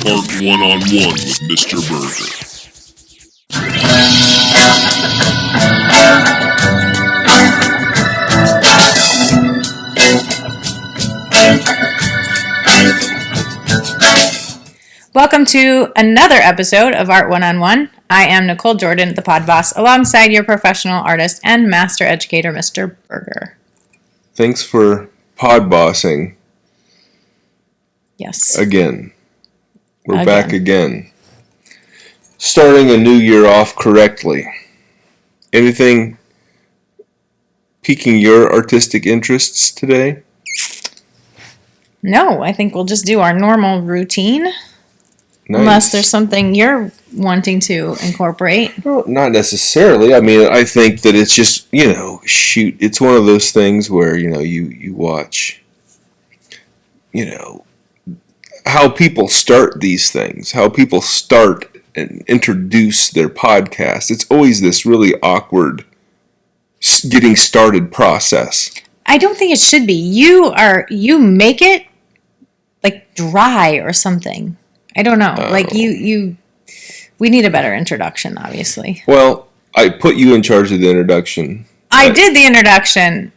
Part One-on-One with Mr. Burgher. Welcome to another episode of Art One-on-One. I am Nichole Jordan, the Pod Boss, alongside your professional artist and master educator, Mr. Burgher. Thanks for pod bossing. Yes. Again. We're back again. Starting a new year off correctly. Anything piquing your artistic interests today? No, I think we'll just do our normal routine. Nice. Unless there's something you're wanting to incorporate. Well, not necessarily. I mean, I think that it's just, it's one of those things where, you watch, how people start these things, how people start and introduce their podcast. It's always this really awkward getting started process. I don't think it should be. You make it like dry or something. I don't know. We need a better introduction, obviously. Well, I put you in charge of the introduction. I did the introduction.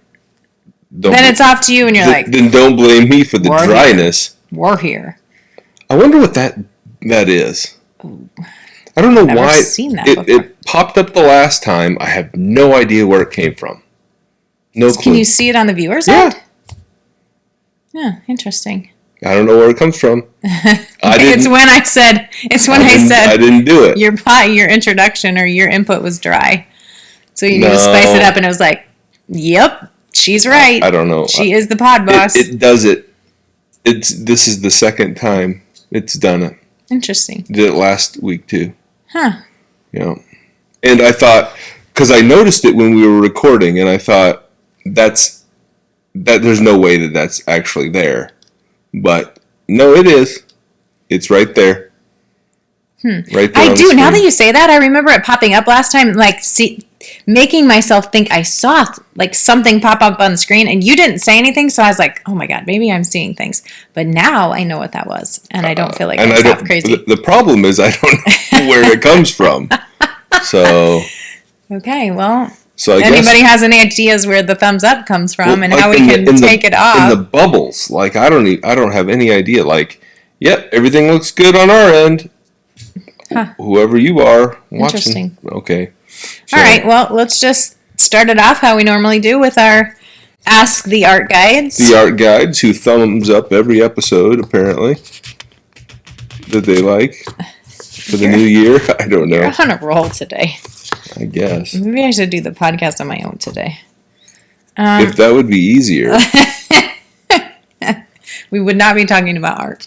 Then it's off to you, and you're like... Then don't blame me for the dryness. We're here. I wonder what that is. I don't know why. I've seen that before. It popped up the last time. I have no idea where it came from. No clue. Can you see it on the viewer's end? Yeah, interesting. I don't know where it comes from. It's when I said I didn't do it. Your introduction or your input was dry. So you need to spice it up, and it was like, yep, she's right. I don't know. She is the pod boss. It does it. This is the second time it's done it. Interesting. Did it last week too. Huh. Yeah. And I thought, because I noticed it when we were recording, and I thought that there's no way that's actually there. But no, it is. It's right there. Right there. I do. Now that you say that, I remember it popping up last time, making myself think I saw something pop up on the screen, and you didn't say anything, so I was like, oh my God, maybe I'm seeing things. But now I know what that was, and I don't feel like I'm half crazy. The problem is I don't know where it comes from. So. Okay, well. So anybody has any ideas where the thumbs up comes from and how we can take it off? In the bubbles, I don't have any idea. Yep, everything looks good on our end. Huh. Whoever you are watching. Interesting. Okay. So, all right. Well, let's just start it off how we normally do with our Ask the Art Guides. The art guides who thumbs up every episode apparently that they like for the new year. I don't know. You're on a roll today. I guess. Maybe I should do the podcast on my own today. If that would be easier. We would not be talking about art.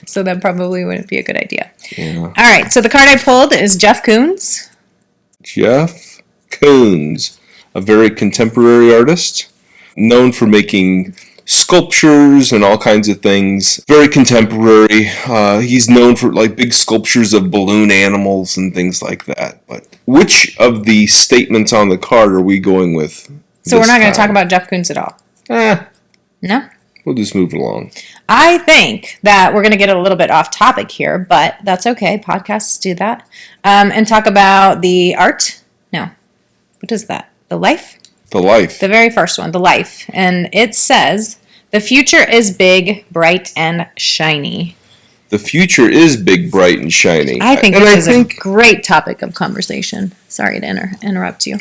So that probably wouldn't be a good idea. Yeah. All right. So the card I pulled is Jeff Koons. Jeff Koons, a very contemporary artist, known for making sculptures and all kinds of things. Very contemporary. He's known for big sculptures of balloon animals and things like that. But which of the statements on the card are we going with? So we're not going to talk about Jeff Koons at all? No? We'll just move along. I think that we're going to get a little bit off topic here, but that's okay. Podcasts do that. And talk about the art. No. What is that? The life? The life. The very first one, the life. And it says, the future is big, bright, and shiny. The future is big, bright, and shiny. I think this is a great topic of conversation. Sorry to interrupt you.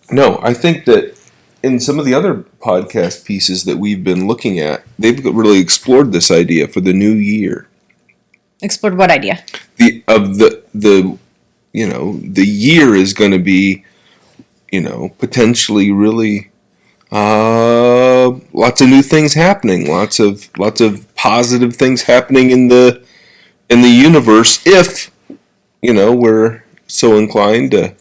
No, I think that in some of the other podcast pieces that we've been looking at, they've really explored this idea for the new year. Explored what idea? The year is going to be, potentially really lots of new things happening, lots of positive things happening in the universe if we're so inclined to.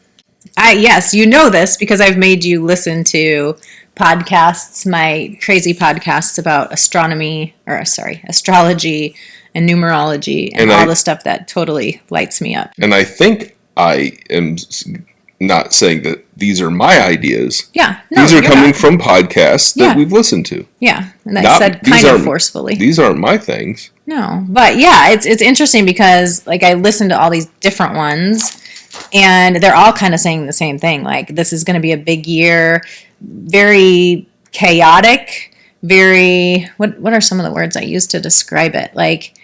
Yes, you know this because I've made you listen to podcasts, my crazy podcasts about astrology and numerology and all the stuff that totally lights me up. And I think I am not saying that these are my ideas. Yeah. No, these are coming from podcasts that we've listened to. Yeah. And I said kind of forcefully. These aren't my things. No, but yeah, it's interesting because like I listened to all these different ones, and they're all kind of saying the same thing. Like this is going to be a big year, very chaotic, very what are some of the words I used to describe it? Like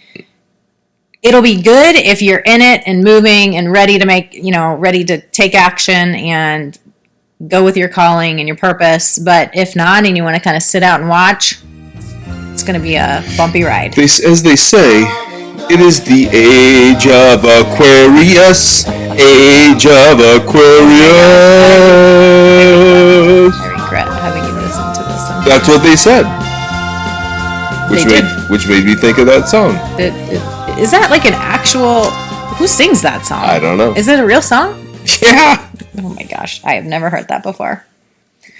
it'll be good if you're in it and moving and ready to ready to take action and go with your calling and your purpose. But if not, and you want to kind of sit out and watch, it's going to be a bumpy ride. As they say, it is the age of Aquarius. Age of Aquarius. I regret having you listen to this song. That's what they said. Which made me think of that song. Is that like an actual... Who sings that song? I don't know. Is it a real song? Yeah. Oh my gosh, I have never heard that before.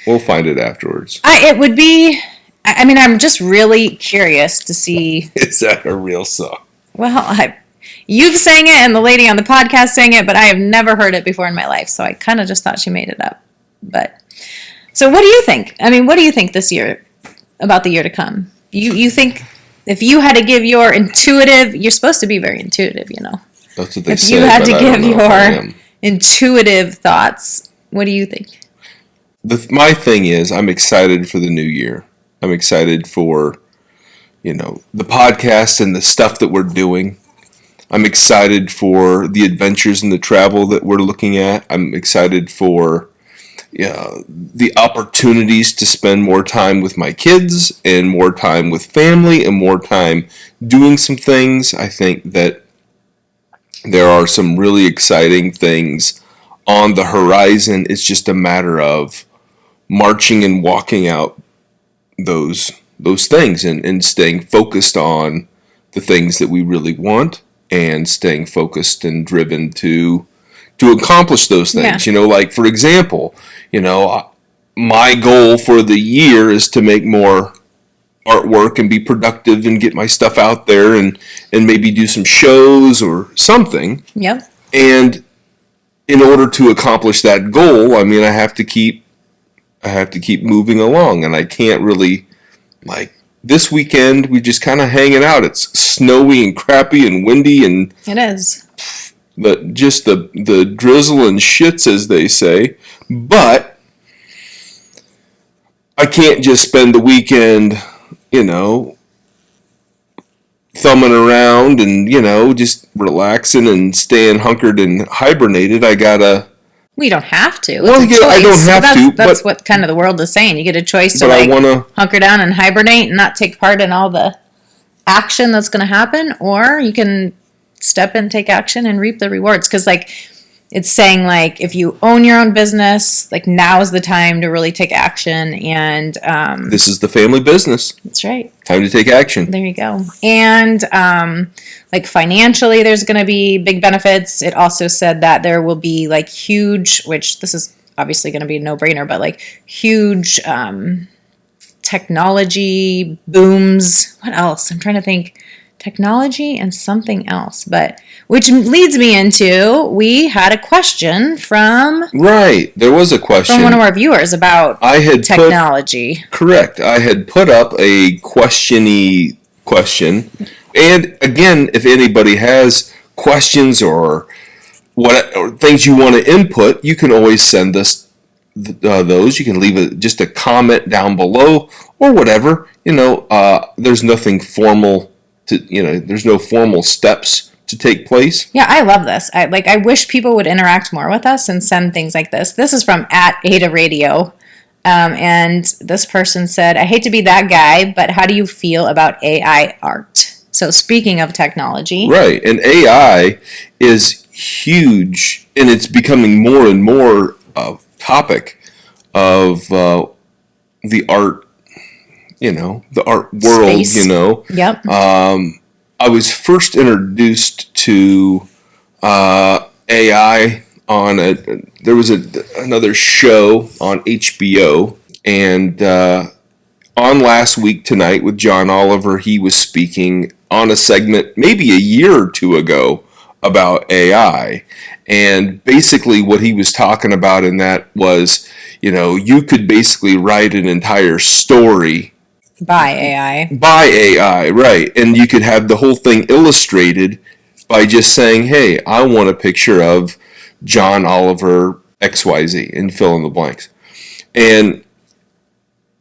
We'll find it afterwards. It would be... I mean, I'm just really curious to see... Is that a real song? Well, you've sang it and the lady on the podcast sang it, but I have never heard it before in my life, so I kind of just thought she made it up. But so what do you think? I mean, what do you think this year about the year to come? You think if you had to give your intuitive... You're supposed to be very intuitive, you know. That's what they say. If you had to give your intuitive thoughts, what do you think? My thing is, I'm excited for the new year. I'm excited for, the podcast and the stuff that we're doing. I'm excited for the adventures and the travel that we're looking at. I'm excited for the opportunities to spend more time with my kids and more time with family and more time doing some things. I think that there are some really exciting things on the horizon. It's just a matter of marching and walking out those things and staying focused on the things that we really want and staying focused and driven to accomplish those things. Yeah. Like for example, my goal for the year is to make more artwork and be productive and get my stuff out there and maybe do some shows or something. Yep. And in order to accomplish that goal, I mean, I have to keep moving along, and I can't really, like, this weekend we just kind of hanging out. It's snowy and crappy and windy and it is. Just the drizzle and shits, as they say. But I can't just spend the weekend, thumbing around and, just relaxing and staying hunkered and hibernated. I gotta... We don't have to. Well, I don't have to. That's what kind of the world is saying. You get a choice to hunker down and hibernate and not take part in all the action that's going to happen, or you can step in, take action, and reap the rewards. Because, it's saying, if you own your own business, now is the time to really take action. And this is the family business. That's right. Time to take action. There you go. And financially, there's going to be big benefits. It also said that there will be huge, which this is obviously going to be a no-brainer, but huge technology booms. What else? I'm trying to think. Technology and something else, but which leads me into, we had a question from... Right, there was a question. From one of our viewers about technology. Correct. I had put up a question. And again, if anybody has questions or things you want to input, you can always send us those. You can leave just a comment down below or whatever. There's nothing formal there's no formal steps to take place. Yeah, I love this. I wish people would interact more with us and send things like this. This is from @AdaRadio. And this person said, I hate to be that guy, but how do you feel about AI art? So speaking of technology. Right. And AI is huge, and it's becoming more and more a topic of the art, the art world, space. Yep. I was first introduced to AI on there was another show on HBO, and on Last Week Tonight with John Oliver, he was speaking on a segment maybe a year or two ago about AI, and basically what he was talking about in that was, you could basically write an entire story By AI. By AI, right. And you could have the whole thing illustrated by just saying, hey, I want a picture of John Oliver XYZ and fill in the blanks. And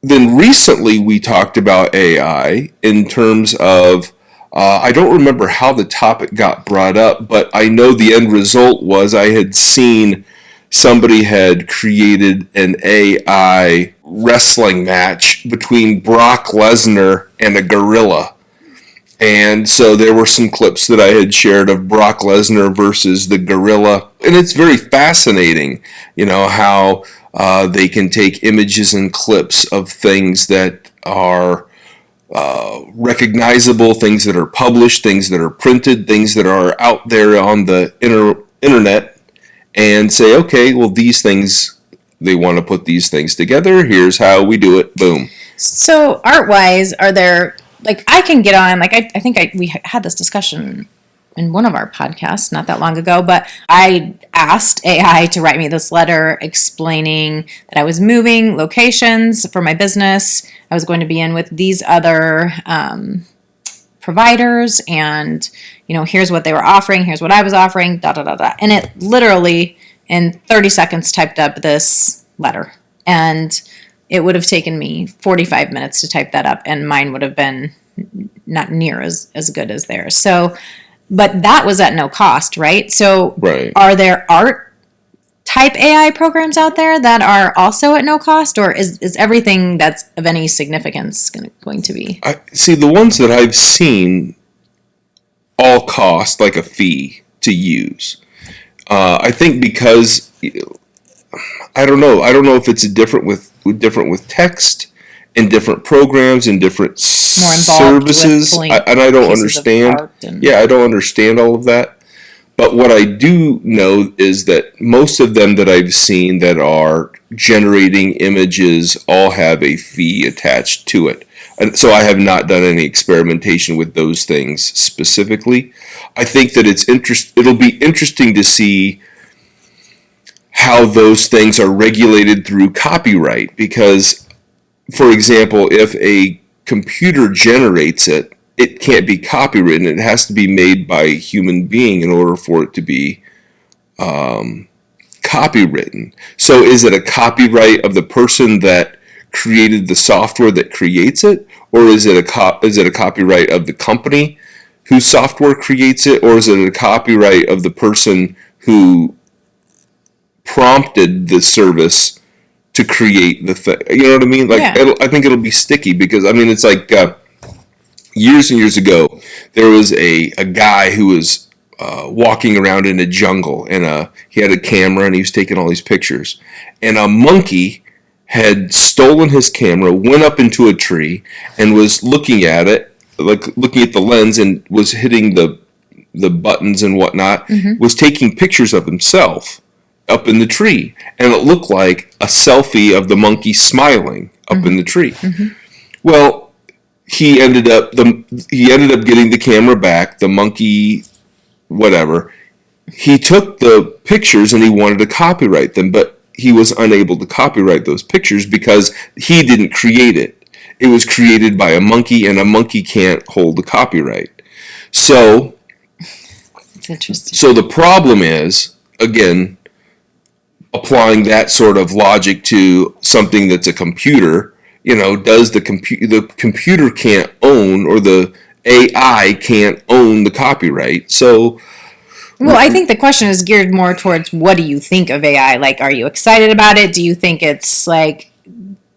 then recently we talked about AI in terms of, I don't remember how the topic got brought up, but I know the end result was I had seen somebody had created an AI wrestling match between Brock Lesnar and a gorilla. And so there were some clips that I had shared of Brock Lesnar versus the gorilla. And it's very fascinating, how they can take images and clips of things that are recognizable, things that are published, things that are printed, things that are out there on the internet, and say, okay, well, these things, they want to put these things together. Here's how we do it. Boom. So art-wise, are there, I can get on, I think we had this discussion in one of our podcasts not that long ago, but I asked AI to write me this letter explaining that I was moving locations for my business. I was going to be in with these other providers, and here's what they were offering, here's what I was offering, da da da da. And it literally in 30 seconds typed up this letter. And it would have taken me 45 minutes to type that up, and mine would have been not near as good as theirs. So, but that was at no cost, right? So right. Are there art type AI programs out there that are also at no cost, or is everything that's of any significance going to be? See, the ones that I've seen all cost like a fee to use. I think because I don't know if it's different with text and different programs and different services, and I don't understand. I don't understand all of that. But what I do know is that most of them that I've seen that are generating images all have a fee attached to it. And so I have not done any experimentation with those things specifically. I think that it'll be interesting to see how those things are regulated through copyright, because, for example, if a computer generates it, it can't be copywritten. It has to be made by a human being in order for it to be copywritten. So is it a copyright of the person that created the software that creates it, or is it a copyright of the company whose software creates it, or is it a copyright of the person who prompted the service to create the thing? You know what I mean? I think it'll be sticky, because it's like years and years ago, there was a guy who was walking around in a jungle, and he had a camera, and he was taking all these pictures, and a monkey had stolen his camera, went up into a tree, and was looking at it, looking at the lens, and was hitting the buttons and whatnot, was taking pictures of himself up in the tree, and it looked like a selfie of the monkey smiling up in the tree. Well, he ended up getting the camera back, the monkey, whatever. He took the pictures and he wanted to copyright them, but he was unable to copyright those pictures because he didn't create it. It was created by a monkey, and a monkey can't hold the copyright. So, it's interesting. So the problem is, again, applying that sort of logic to something that's a computer. Does the computer can't own, or the AI can't own the copyright? So, well, I think the question is geared more towards, what do you think of AI? Are you excited about it? Do you think it's an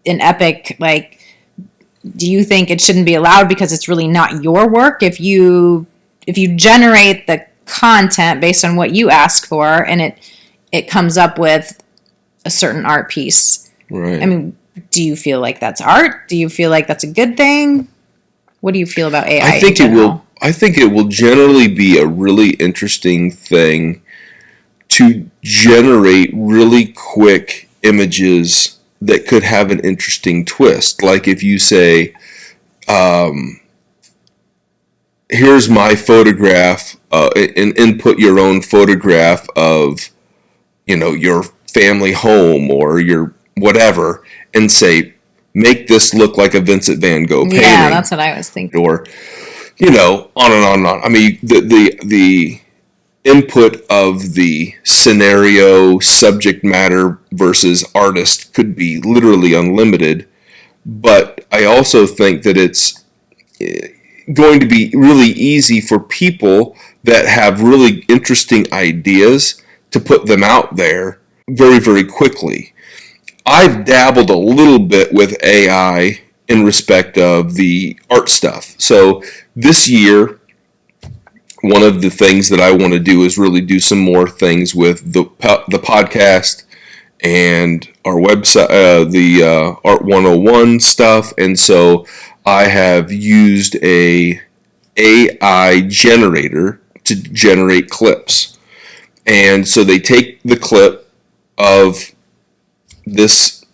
epic? Do you think it shouldn't be allowed because it's really not your work? If you generate the content based on what you ask for, and it comes up with a certain art piece, right? Do you feel like that's art? Do you feel like that's a good thing? What do you feel about AI? I think it will generally be a really interesting thing to generate really quick images that could have an interesting twist. Like if you say, here's my photograph, and input your own photograph of, your family home or your whatever, and say, make this look like a Vincent van Gogh painting. Yeah, that's what I was thinking. Or, on and on and on. I mean, the input of the scenario, subject matter versus artist could be literally unlimited. But I also think that it's going to be really easy for people that have really interesting ideas to put them out there very, very quickly. I've dabbled a little bit with AI in respect of the art stuff. So this year, one of the things that I want to do is really do some more things with the podcast and our website, the Art 101 stuff. And so I have used a AI generator to generate clips. And so they take the clip of this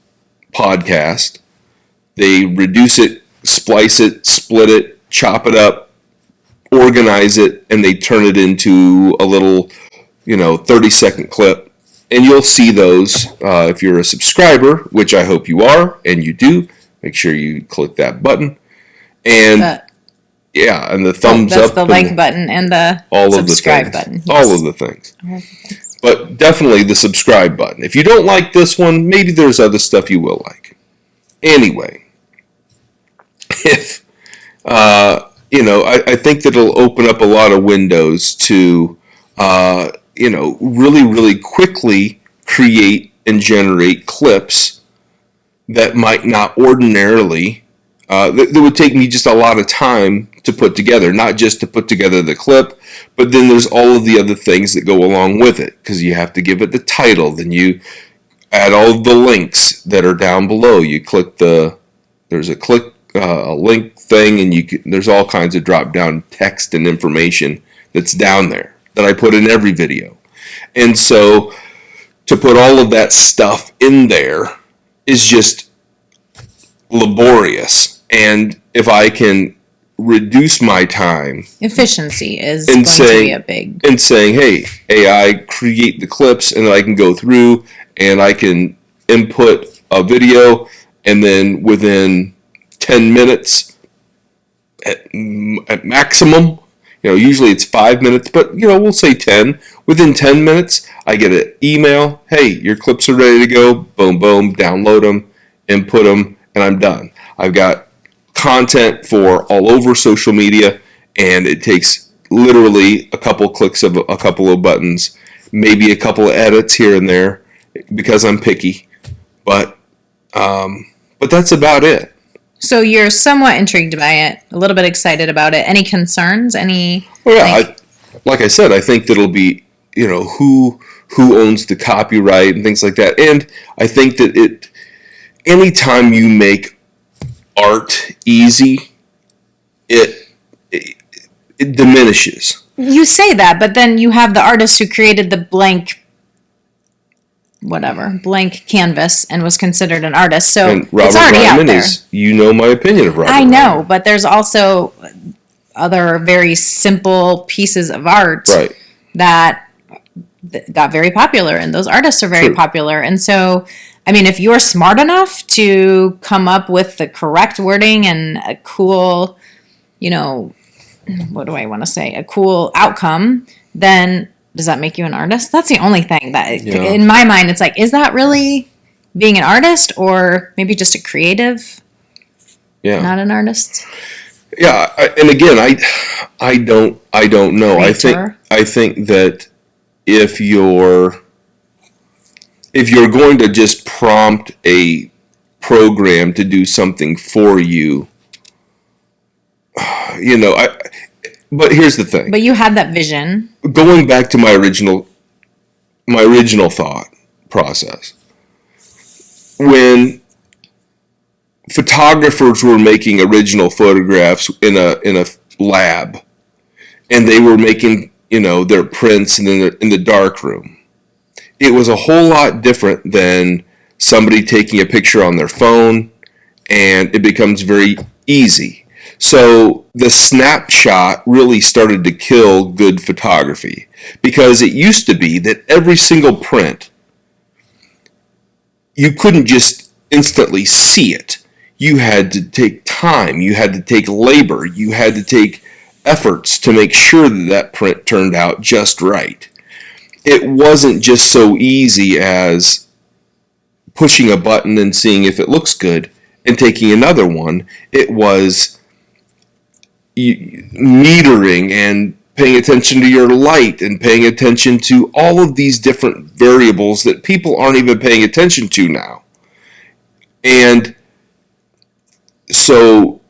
podcast, they reduce it, splice it, split it, chop it up, organize it, and they turn it into a little, 30-second clip. And you'll see those if you're a subscriber, which I hope you are, and you do. Make sure you click that button. And and the thumbs up. That's the like button and the subscribe button. Yes. All of the things. But definitely the subscribe button. If you don't like this one, maybe there's other stuff you will like. Anyway, if I think that it'll open up a lot of windows to really, really quickly create and generate clips that might not ordinarily that would take me just a lot of time to put together, not just to put together the clip, but then there's all of the other things that go along with it, because you have to give it the title, then you add all of the links that are down below. You click there's a link thing, and there's all kinds of drop down text and information that's down there that I put in every video. And so to put all of that stuff in there is just laborious. And if I can reduce my time, efficiency is going to be a big, and saying, hey, AI, create the clips, and I can go through and I can input a video, and then within 10 minutes at maximum, usually it's 5 minutes, but we'll say 10. Within 10 minutes, I get an email, hey, your clips are ready to go, boom, boom, download them, input them, and I'm done. I've got content for all over social media, and it takes literally a couple clicks of a couple of buttons, maybe a couple of edits here and there, because I'm picky, but that's about it. So you're somewhat intrigued by it, a little bit excited about it. Any concerns? Like I said, I think that'll be, who owns the copyright and things like that. And I think that anytime you make art easy, it diminishes. You say that, but then you have the artist who created the blank canvas and was considered an artist. So and Robert it's already Ryman out there. My opinion of Robert I know, Ryman. but there's also other very simple pieces of art that got very popular, and those artists are very popular. And so, I mean, if you're smart enough to come up with the correct wording and a cool, what do I want to say? A cool outcome, then does that make you an artist? That's the only thing that, in my mind, it's like, is that really being an artist, or maybe just a creative? Yeah, not an artist. Yeah, and again, I don't know. Creator. I think that if you're going to just prompt a program to do something for you, but here's the thing. But you had that vision. Going back to my original thought process, when photographers were making original photographs in a lab, and they were making their prints in the dark room, it was a whole lot different than somebody taking a picture on their phone, and it becomes very easy. So the snapshot really started to kill good photography, because it used to be that every single print, you couldn't just instantly see it. you had to take time, you had to take labor, you had to take efforts to make sure that that print turned out just right. It wasn't just so easy as pushing a button and seeing if it looks good and taking another one. It was metering and paying attention to your light and paying attention to all of these different variables that people aren't even paying attention to now. And so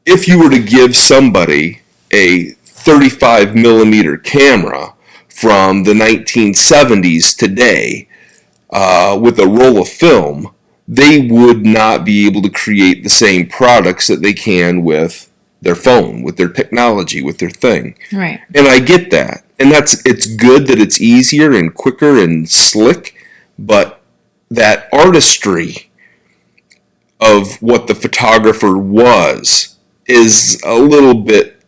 if you were to give somebody a 35 millimeter camera from the 1970s today with a roll of film, they would not be able to create the same products that they can with their phone, with their technology, with their thing. Right. And I get that. And it's good that it's easier and quicker and slick, but that artistry of what the photographer was is a little bit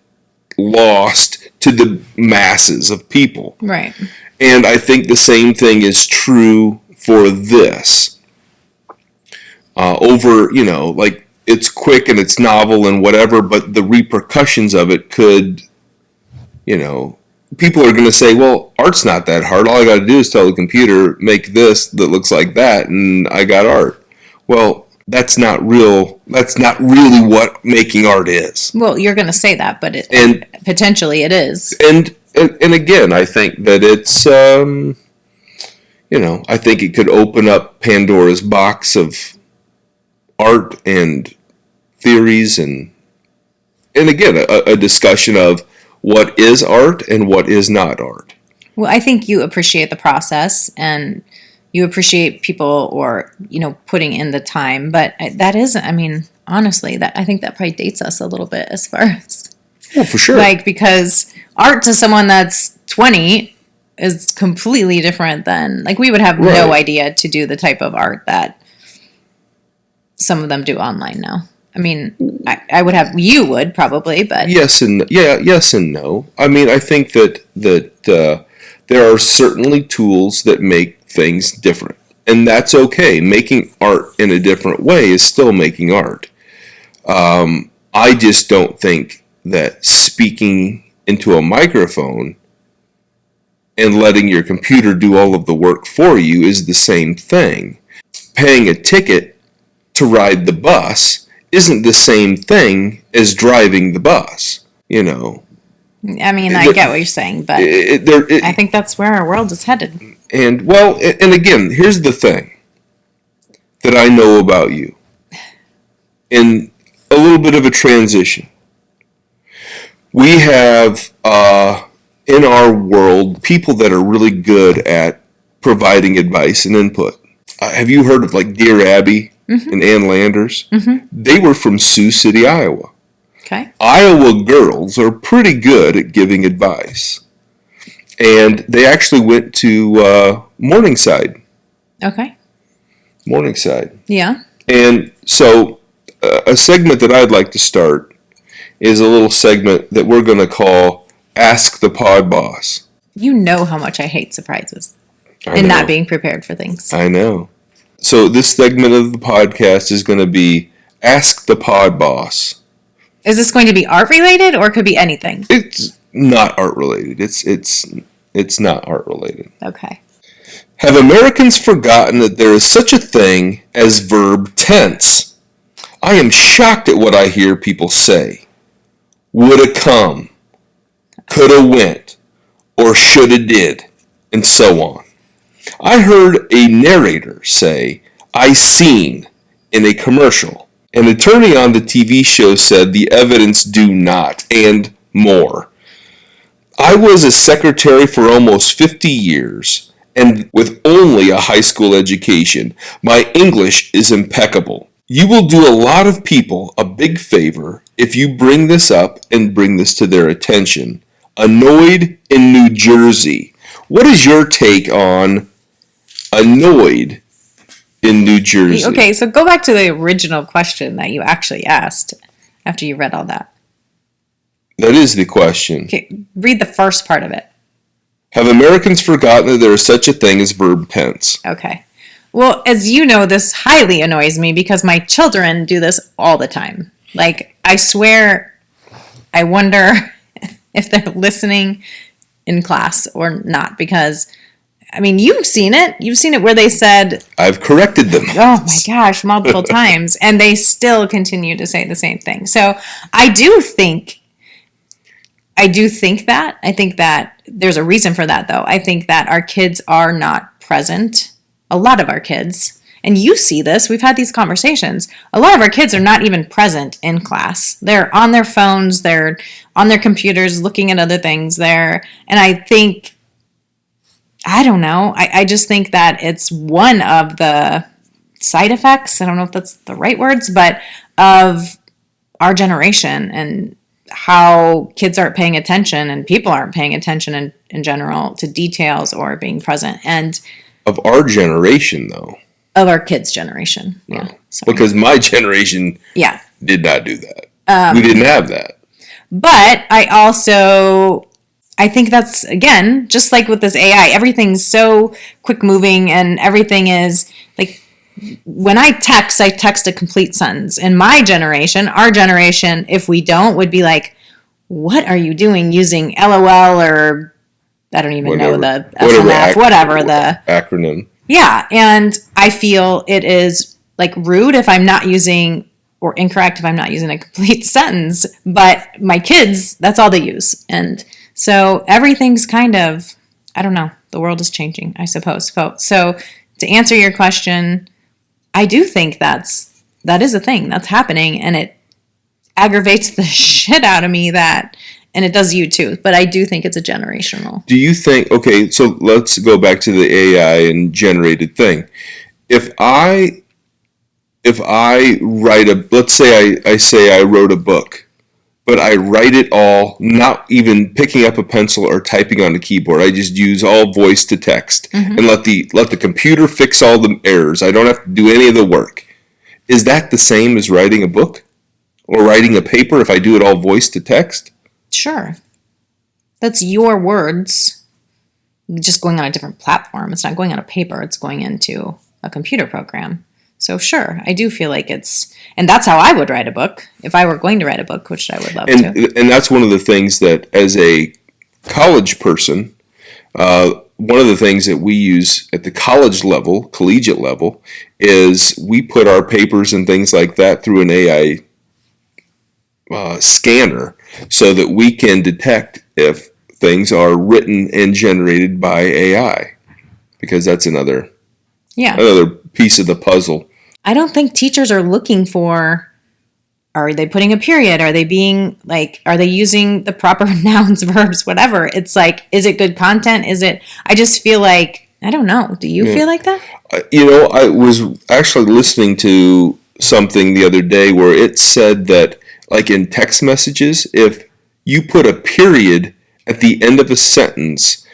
lost to the masses of people. Right. And I think the same thing is true for this. Like it's quick and it's novel and whatever, but the repercussions of it could, people are going to say, well, art's not that hard. All I got to do is tell the computer, make this that looks like that, and I got art. Well, that's not real. That's not really what making art is. Well, you're going to say that, but potentially it is. And again, I think that it's, I think it could open up Pandora's box of art and theories and again, a discussion of what is art and what is not art. Well, I think you appreciate the process and you appreciate people or, putting in the time. But that is, honestly, I think that probably dates us a little bit as far as... Well, for sure. Because art to someone that's 20 is completely different than... we would have no idea to do the type of art that some of them do online now. I would have... You would, probably, but... Yes and no. I think that there are certainly tools that make things different. And that's okay. Making art in a different way is still making art. I just don't think that speaking into a microphone and letting your computer do all of the work for you is the same thing. Paying a ticket to ride the bus isn't the same thing as driving the bus, I get what you're saying, but I think that's where our world is headed. And again, here's the thing that I know about you. In a little bit of a transition, we have in our world people that are really good at providing advice and input. Have you heard of Dear Abby and Ann Landers? Mm-hmm. They were from Sioux City, Iowa. Okay. Iowa girls are pretty good at giving advice. And they actually went to Morningside. Okay. Morningside. Yeah. And so a segment that I'd like to start is a little segment that we're going to call Ask the Pod Boss. You know how much I hate surprises and not being prepared for things. I know. So this segment of the podcast is going to be Ask the Pod Boss. Is this going to be art related or could be anything? It's not art related. It's not art related. Okay. Have Americans forgotten that there is such a thing as verb tense? I am shocked at what I hear people say. Woulda come, coulda went, or shoulda did, and so on. I heard a narrator say, I seen, in a commercial. An attorney on the TV show said the evidence do not, and more. I was a secretary for almost 50 years, and with only a high school education, my English is impeccable. You will do a lot of people a big favor if you bring this up and bring this to their attention. Annoyed in New Jersey. What is your take on annoyed in New Jersey? Okay, so go back to the original question that you actually asked after you read all that. That is the question. Okay, read the first part of it. Have Americans forgotten that there is such a thing as verb tense? Okay. Well, as you know, this highly annoys me because my children do this all the time. Like, I swear, I wonder if they're listening in class or not, because, I mean, you've seen it. You've seen it where they said, I've corrected them. oh my gosh, multiple times, and they still continue to say the same thing. So I do think that. I think that there's a reason for that, though. I think that our kids are not present. A lot of our kids, and you see this, we've had these conversations. A lot of our kids are not even present in class. They're on their phones, they're on their computers looking at other things there. And I think, I don't know, I just think that it's one of the side effects, I don't know if that's the right words, but of our generation and how kids aren't paying attention and people aren't paying attention in general to details or being present. And of our generation, though. Of our kids' generation, yeah. Because my generation did not do that. We didn't have that. But I think that's, again, just like with this AI, everything's so quick moving and everything is, like, when I text a complete sentence. In my generation, our generation, if we don't, would be like, what are you doing using LOL or I don't even know the SMF, whatever the acronym. Yeah, and I feel it is like rude if I'm not using, or incorrect if I'm not using a complete sentence, but my kids, that's all they use. And so everything's kind of, I don't know, the world is changing, I suppose. So to answer your question, I do think that is a thing that's happening, and it aggravates the shit out of me and it does you too, but I do think it's a generational. Do you think, okay, so let's go back to the AI and generated thing. If I write let's say I say I wrote a book, but I write it all, not even picking up a pencil or typing on a keyboard. I just use all voice to text and let the computer fix all the errors. I don't have to do any of the work. Is that the same as writing a book or writing a paper if I do it all voice to text? Sure. That's your words just going on a different platform. It's not going on a paper. It's going into a computer program. So sure, I do feel like and that's how I would write a book if I were going to write a book, which I would love to. And that's one of the things that as a college person, one of the things that we use at the collegiate level, is we put our papers and things like that through an AI scanner so that we can detect if things are written and generated by AI, because that's another piece of the puzzle. I don't think teachers are looking for, are they putting a period? Are they being like, are they using the proper nouns, verbs, whatever? It's like, is it good content? I just feel like, I don't know. Do you feel like that? I was actually listening to something the other day where it said that, like in text messages, if you put a period at the end of a sentence,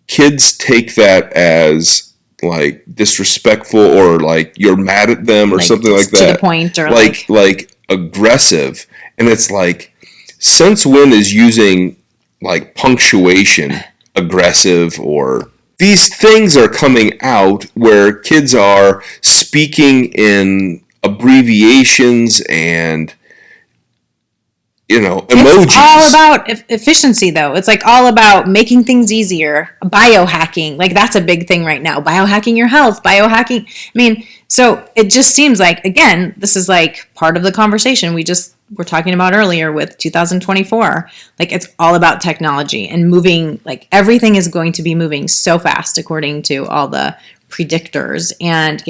kids take that as like disrespectful or like you're mad at them or like something like that. To the point, or like aggressive. And it's like, since when is using like punctuation aggressive? Or these things are coming out where kids are speaking in abbreviations and emojis. It's all about efficiency, though. It's like all about making things easier. Biohacking, like that's a big thing right now. Biohacking your health, biohacking. I mean, so it just seems like, again, this is like part of the conversation we're talking about earlier with 2024. Like, it's all about technology and moving, like everything is going to be moving so fast according to all the predictors. And,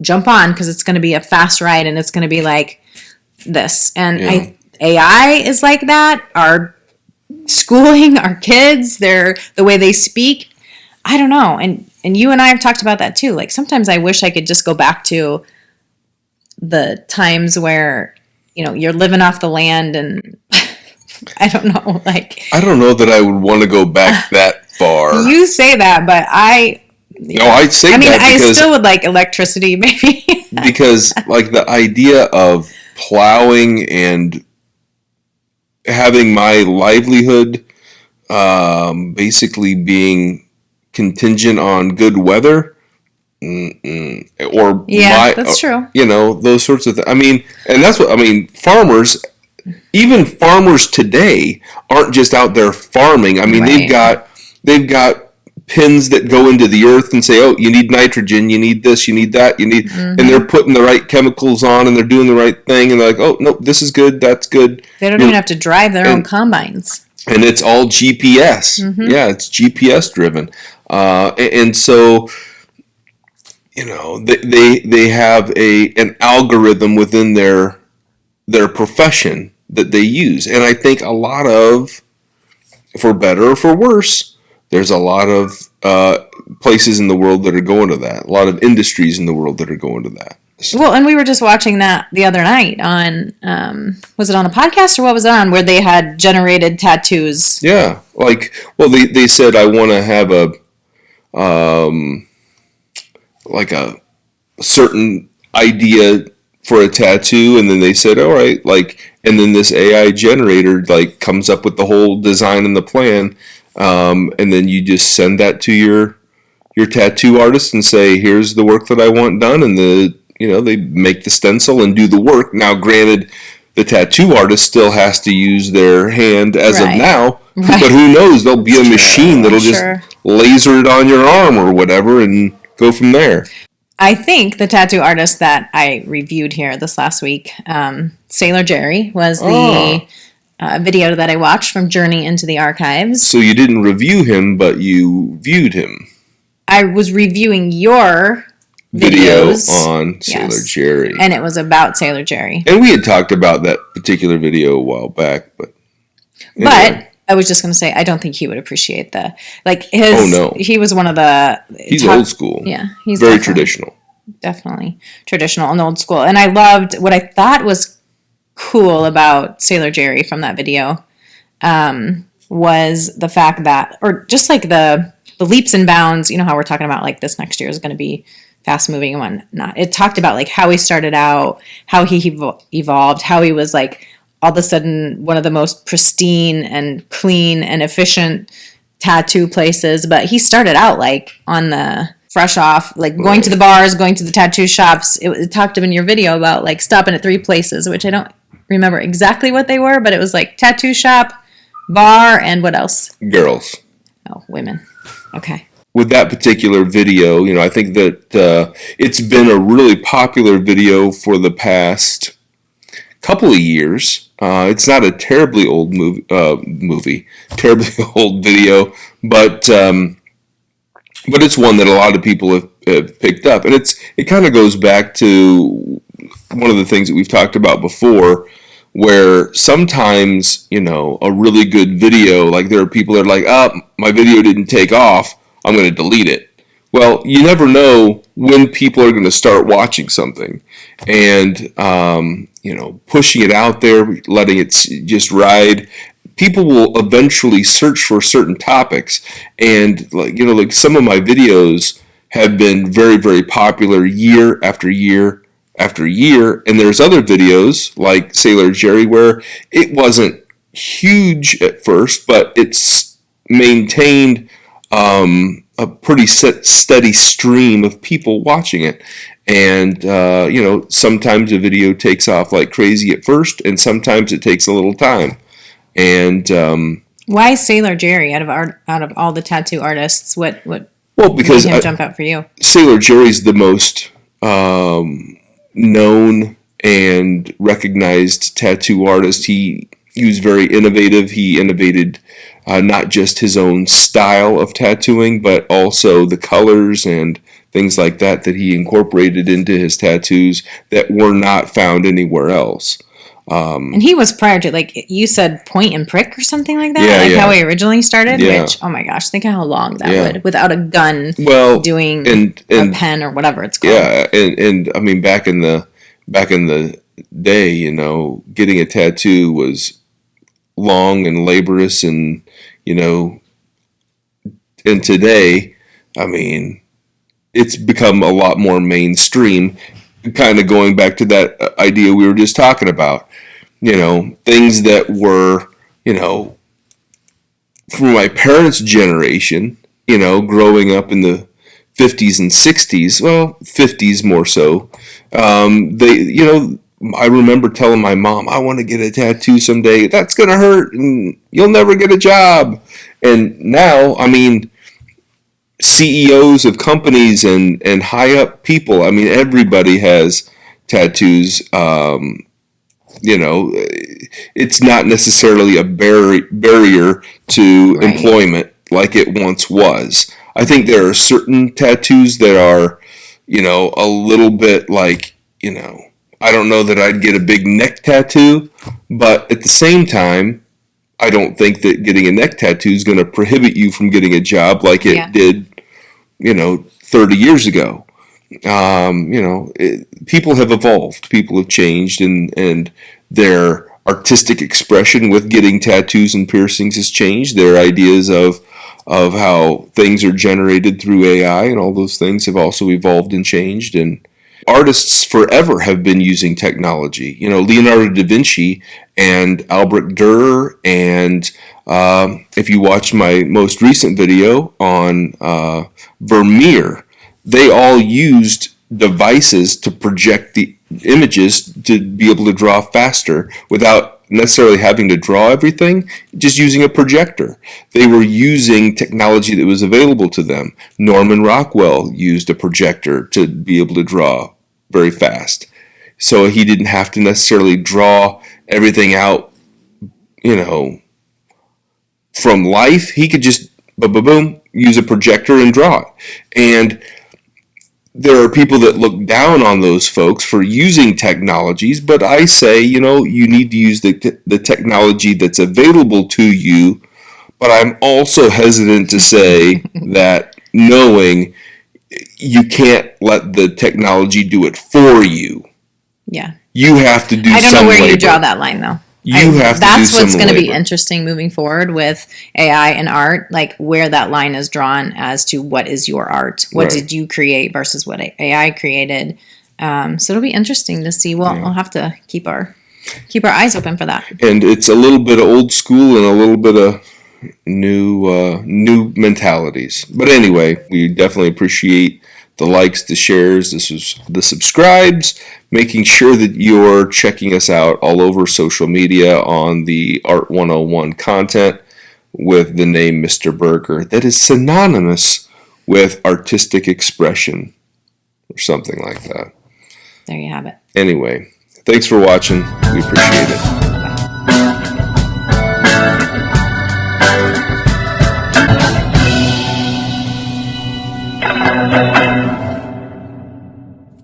jump on, because it's going to be a fast ride and it's going to be like this. And AI is like that. Our schooling, our kids, the way they speak. I don't know. And you and I have talked about that too. Like, sometimes I wish I could just go back to the times where, you're living off the land and I don't know. Like, I don't know that I would want to go back that far. You say that, but I say that I still would like electricity, maybe. Because like the idea of plowing and having my livelihood basically being contingent on good weather, or Yeah, that's true. Those sorts of things. I mean, and that's what I mean. Farmers, even farmers today, aren't just out there farming. I mean, Right. they've got pins that go into the earth and say, "Oh, you need nitrogen, you need this, you need that, you need," and they're putting the right chemicals on and they're doing the right thing, and they're like, "Oh, no, this is good, that's good." They don't even have to drive their own combines. And it's all GPS. Yeah, it's GPS driven, and so they have an algorithm within their profession that they use, and I think a lot of, for better or for worse, there's a lot of places in the world that are going to that. A lot of industries in the world that are going to that. Well, and we were just watching that the other night on, was it on a podcast or what was it on, where they had generated tattoos? Yeah, they said, I want to have a certain idea for a tattoo, and then they said, all right, and then this AI generator comes up with the whole design and the plan, and then you just send that to your tattoo artist and say, here's the work that I want done, and they make the stencil and do the work. Now, granted, the tattoo artist still has to use their hand as of now, but who knows? There'll be a machine that'll just laser it on your arm or whatever and go from there. I think the tattoo artist that I reviewed here this last week, Sailor Jerry, was the video that I watched from Journey into the Archives. So you didn't review him, but you viewed him. I was reviewing your video videos on Sailor Jerry. And it was about Sailor Jerry. And we had talked about that particular video a while back, but... Anyway. But I was just going to say, I don't think he would appreciate his... Oh, no. He was one of the... He's old school. Yeah. He's very traditional. Definitely traditional and old school. And I loved what I thought was cool about Sailor Jerry from that video was the fact that, or just the leaps and bounds, how we're talking about this next year is going to be fast moving and whatnot. It talked about how he started out, how he evolved, how he was all of a sudden one of the most pristine and clean and efficient tattoo places. But he started out on the fresh off, going to the bars, going to the tattoo shops. It talked in your video about stopping at 3 places, which I don't remember exactly what they were, but it was tattoo shop, bar, and what else? Girls. Oh, women. Okay. With that particular video, I think that it's been a really popular video for the past couple of years. It's not a terribly old terribly old video, but it's one that a lot of people have picked up, and it kind of goes back to one of the things that we've talked about before, where sometimes a really good video, there are people that are my video didn't take off, I'm going to delete it. Well, you never know when people are going to start watching something, and pushing it out there, letting it just ride. People will eventually search for certain topics, and some of my videos have been very, very popular year after year after year, and there's other videos like Sailor Jerry where it wasn't huge at first, but it's maintained a pretty steady stream of people watching it. And sometimes a video takes off like crazy at first, and sometimes it takes a little time. And why Sailor Jerry out of all the tattoo artists? What because made him jump out for you? Sailor Jerry's the most known and recognized tattoo artist. He was very innovative. He innovated not just his own style of tattooing, but also the colors and things like that he incorporated into his tattoos that were not found anywhere else. And he was prior to, you said, point and prick or something like that? How he originally started? Yeah. Which, oh my gosh, think of how long that would, without a gun, doing and a pen or whatever it's called. Yeah, and I mean, back in the day, getting a tattoo was long and laborious, and, and today, I mean, it's become a lot more mainstream, kind of going back to that idea we were just talking about. Things that were, from my parents' generation, growing up in the 50s and 60s, well, 50s more so, I remember telling my mom, I want to get a tattoo someday. That's going to hurt and you'll never get a job. And now, I mean, CEOs of companies and high up people, I mean, everybody has tattoos. It's not necessarily a barrier to Right. employment like it once was. I think there are certain tattoos that are, a little bit like, I don't know that I'd get a big neck tattoo, but at the same time, I don't think that getting a neck tattoo is going to prohibit you from getting a job like it did, 30 years ago. People have evolved, people have changed, and their artistic expression with getting tattoos and piercings has changed. Their ideas of how things are generated through AI and all those things have also evolved and changed. And artists forever have been using technology. Leonardo da Vinci and Albrecht Dürer, and if you watch my most recent video on Vermeer, they all used devices to project the images to be able to draw faster without necessarily having to draw everything, just using a projector. They were using technology that was available to them. Norman Rockwell used a projector to be able to draw very fast. So he didn't have to necessarily draw everything out, from life. He could just, boom, use a projector and draw it. And there are people that look down on those folks for using technologies, but I say, you need to use the technology that's available to you. But I'm also hesitant to say that knowing you can't let the technology do it for you. Yeah. You have to do some labor. I don't know where you draw that line, though. That's what's going to be interesting moving forward with AI and art, like where that line is drawn as to what is your art, what did you create versus what AI created. So it'll be interesting to see. We'll have to keep our eyes open for that. And it's a little bit of old school and a little bit of new mentalities. But anyway, we definitely appreciate the likes, the shares, the subscribes, making sure that you're checking us out all over social media on the Art 101 content with the name Mr. Burgher that is synonymous with artistic expression or something like that. There you have it. Anyway, thanks for watching. We appreciate it.